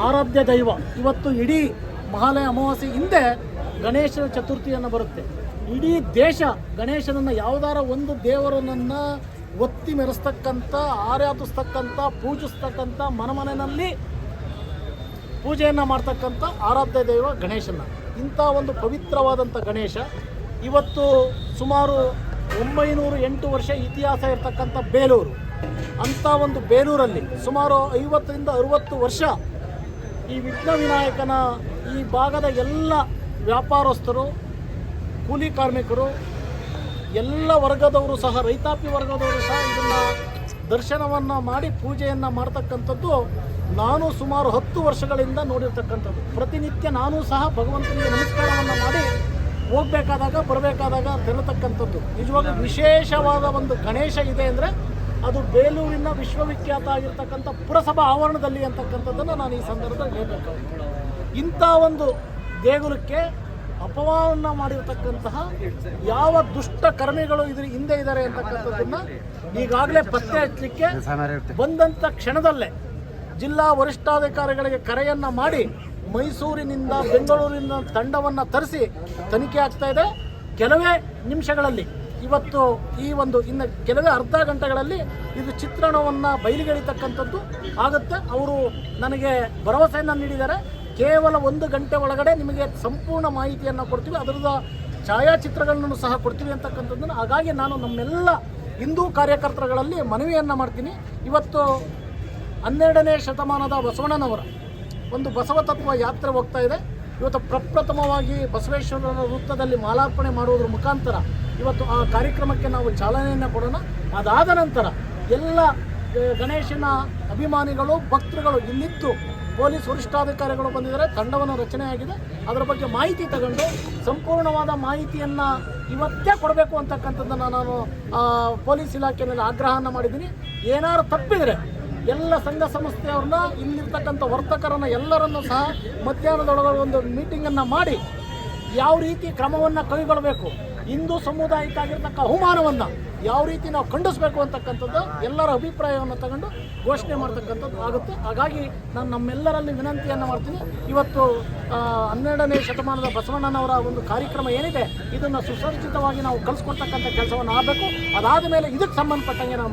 ಆರಾಧ್ಯ ದೈವ. ಇವತ್ತು ಇಡೀ ಮಹಾಲಯ ಅಮಾವಾಸ್ಯೆ ಹಿಂದೆ ಗಣೇಶ ಚತುರ್ಥಿಯನ್ನು ಬರುತ್ತೆ. ಇಡೀ ದೇಶ ಗಣೇಶನನ್ನು ಯಾವುದಾರ ಒಂದು ದೇವರನ್ನು ಒತ್ತಿ ಮೆರೆಸ್ತಕ್ಕಂಥ, ಆರಾಧಿಸ್ತಕ್ಕಂಥ, ಪೂಜಿಸ್ತಕ್ಕಂಥ, ಮನೆಯಲ್ಲಿ ಪೂಜೆಯನ್ನು ಮಾಡ್ತಕ್ಕಂಥ ಆರಾಧ್ಯ ದೈವ ಗಣೇಶನ. ಇಂಥ ಒಂದು ಪವಿತ್ರವಾದಂಥ ಗಣೇಶ ಇವತ್ತು ಸುಮಾರು 908 ವರ್ಷ ಇತಿಹಾಸ ಇರತಕ್ಕಂಥ ಬೇಲೂರು. ಅಂಥ ಒಂದು ಬೇಲೂರಲ್ಲಿ ಸುಮಾರು 50ರಿಂದ 60 ವರ್ಷ ಈ ವಿಘ್ನ ವಿನಾಯಕನ ಈ ಭಾಗದ ಎಲ್ಲ ವ್ಯಾಪಾರಸ್ಥರು, ಕೂಲಿ ಕಾರ್ಮಿಕರು, ಎಲ್ಲ ವರ್ಗದವರು ಸಹ, ರೈತಾಪಿ ವರ್ಗದವರು ಸಹ ಇದನ್ನು ದರ್ಶನವನ್ನು ಮಾಡಿ ಪೂಜೆಯನ್ನು ಮಾಡ್ತಕ್ಕಂಥದ್ದು ನಾನು ಸುಮಾರು 10 ವರ್ಷಗಳಿಂದ ನೋಡಿರ್ತಕ್ಕಂಥದ್ದು. ಪ್ರತಿನಿತ್ಯ ನಾನು ಸಹ ಭಗವಂತನಿಗೆ ನಮಸ್ಕಾರವನ್ನು ಮಾಡಿ ಹೋಗಬೇಕಾದಾಗ ಬರಬೇಕಾದಾಗ ತೆರತಕ್ಕಂಥದ್ದು. ನಿಜವಾಗ್ಲೂ ವಿಶೇಷವಾದ ಒಂದು ಗಣೇಶ ಇದೆ ಅಂದರೆ ಅದು ಬೇಲೂರಿನ ವಿಶ್ವವಿಖ್ಯಾತ ಆಗಿರ್ತಕ್ಕಂಥ ಪುರಸಭಾ ಆವರಣದಲ್ಲಿ ಅಂತಕ್ಕಂಥದ್ದನ್ನು ನಾನು ಈ ಸಂದರ್ಭದಲ್ಲಿ ಹೇಳಬೇಕಾಗುತ್ತೆ. ಇಂಥ ಒಂದು ದೇಗುಲಕ್ಕೆ ಅಪವಾದವನ್ನು ಮಾಡಿರ್ತಕ್ಕಂತಹ ಯಾವ ದುಷ್ಟ ಕರ್ಮಿಗಳು ಇದ್ರ ಹಿಂದೆ ಇದ್ದಾರೆ ಅಂತಕ್ಕಂಥದ್ದನ್ನು ಈಗಾಗಲೇ ಪತ್ತೆ ಹಚ್ಚಲಿಕ್ಕೆ ಬಂದಂಥ ಕ್ಷಣದಲ್ಲೇ ಜಿಲ್ಲಾ ವರಿಷ್ಠಾಧಿಕಾರಿಗಳಿಗೆ ಕರೆಯನ್ನು ಮಾಡಿ ಮೈಸೂರಿನಿಂದ, ಬೆಂಗಳೂರಿನ ತಂಡವನ್ನು ತರಿಸಿ ತನಿಖೆ ಆಗ್ತಾ ಇದೆ. ಕೆಲವೇ ನಿಮಿಷಗಳಲ್ಲಿ, ಇವತ್ತು ಈ ಒಂದು ಇನ್ನು ಕೆಲವೇ ಅರ್ಧ ಗಂಟೆಗಳಲ್ಲಿ ಇದು ಚಿತ್ರಣವನ್ನು ಬಯಲಿಗೆಳಿತಕ್ಕಂಥದ್ದು ಆಗುತ್ತೆ. ಅವರು ನನಗೆ ಭರವಸೆಯನ್ನು ನೀಡಿದ್ದಾರೆ. ಕೇವಲ 1 ಗಂಟೆ ಒಳಗಡೆ ನಿಮಗೆ ಸಂಪೂರ್ಣ ಮಾಹಿತಿಯನ್ನು ಕೊಡ್ತೀವಿ, ಅದರದ ಛಾಯಾಚಿತ್ರಗಳನ್ನು ಸಹ ಕೊಡ್ತೀವಿ ಅಂತಕ್ಕಂಥದ್ದನ್ನು. ಹಾಗಾಗಿ ನಾನು ನಮ್ಮೆಲ್ಲ ಹಿಂದೂ ಕಾರ್ಯಕರ್ತರುಗಳಲ್ಲಿ ಮನವಿಯನ್ನು ಮಾಡ್ತೀನಿ. ಇವತ್ತು 12ನೇ ಶತಮಾನದ ಬಸವಣ್ಣನವರ ಒಂದು ಬಸವ ತತ್ವ ಯಾತ್ರೆ ಹೋಗ್ತಾ ಇದೆ. ಇವತ್ತು ಪ್ರಪ್ರಥಮವಾಗಿ ಬಸವೇಶ್ವರರ ವೃತ್ತದಲ್ಲಿ ಮಾಲಾರ್ಪಣೆ ಮಾಡುವುದರ ಮುಖಾಂತರ ಇವತ್ತು ಆ ಕಾರ್ಯಕ್ರಮಕ್ಕೆ ನಾವು ಚಾಲನೆಯನ್ನು ಕೊಡೋಣ. ಅದಾದ ನಂತರ ಎಲ್ಲ ಗಣೇಶನ ಅಭಿಮಾನಿಗಳು, ಭಕ್ತರುಗಳು ಇಲ್ಲಿದ್ದು ಪೊಲೀಸ್ ವರಿಷ್ಠಾಧಿಕಾರಿಗಳು ಬಂದಿದ್ದಾರೆ, ತಂಡವನ್ನು ರಚನೆ ಆಗಿದೆ. ಅದರ ಬಗ್ಗೆ ಮಾಹಿತಿ ತಗೊಂಡು ಸಂಪೂರ್ಣವಾದ ಮಾಹಿತಿಯನ್ನು ಇವತ್ತೇ ಕೊಡಬೇಕು ಅಂತಕ್ಕಂಥದ್ದನ್ನು ನಾನು ಪೊಲೀಸ್ ಇಲಾಖೆಯಲ್ಲಿ ಆಗ್ರಹವನ್ನು ಮಾಡಿದ್ದೀನಿ. ಏನಾದ್ರು ತಪ್ಪಿದರೆ ಎಲ್ಲ ಸಂಘ ಸಂಸ್ಥೆಯವ್ರನ್ನ, ಇಲ್ಲಿರ್ತಕ್ಕಂಥ ವರ್ತಕರನ್ನು ಎಲ್ಲರನ್ನು ಸಹ ಮಧ್ಯಾಹ್ನದೊಳಗೆ ಒಂದು ಮೀಟಿಂಗನ್ನು ಮಾಡಿ ಯಾವ ರೀತಿ ಕ್ರಮವನ್ನು ಕೈಗೊಳ್ಳಬೇಕು, ಹಿಂದೂ ಸಮುದಾಯಕ್ಕಾಗಿರ್ತಕ್ಕ ಅವಮಾನವನ್ನು ಯಾವ ರೀತಿ ನಾವು ಖಂಡಿಸಬೇಕು ಅಂತಕ್ಕಂಥದ್ದು ಎಲ್ಲರ ಅಭಿಪ್ರಾಯವನ್ನು ತಗೊಂಡು ಘೋಷಣೆ ಮಾಡ್ತಕ್ಕಂಥದ್ದು ಆಗುತ್ತೆ. ಹಾಗಾಗಿ ನಾನು ನಮ್ಮೆಲ್ಲರಲ್ಲಿ ವಿನಂತಿಯನ್ನು ಮಾಡ್ತೀನಿ. ಇವತ್ತು 12ನೇ ಶತಮಾನದ ಬಸವಣ್ಣನವರ ಒಂದು ಕಾರ್ಯಕ್ರಮ ಏನಿದೆ ಇದನ್ನು ಸುಸಜ್ಜಿತವಾಗಿ ನಾವು ಕಲಿಸ್ಕೊಡ್ತಕ್ಕಂಥ ಕೆಲಸವನ್ನು ಆಗಬೇಕು. ಅದಾದ ಮೇಲೆ ಇದಕ್ಕೆ ಸಂಬಂಧಪಟ್ಟಂಗೆ ನಾವು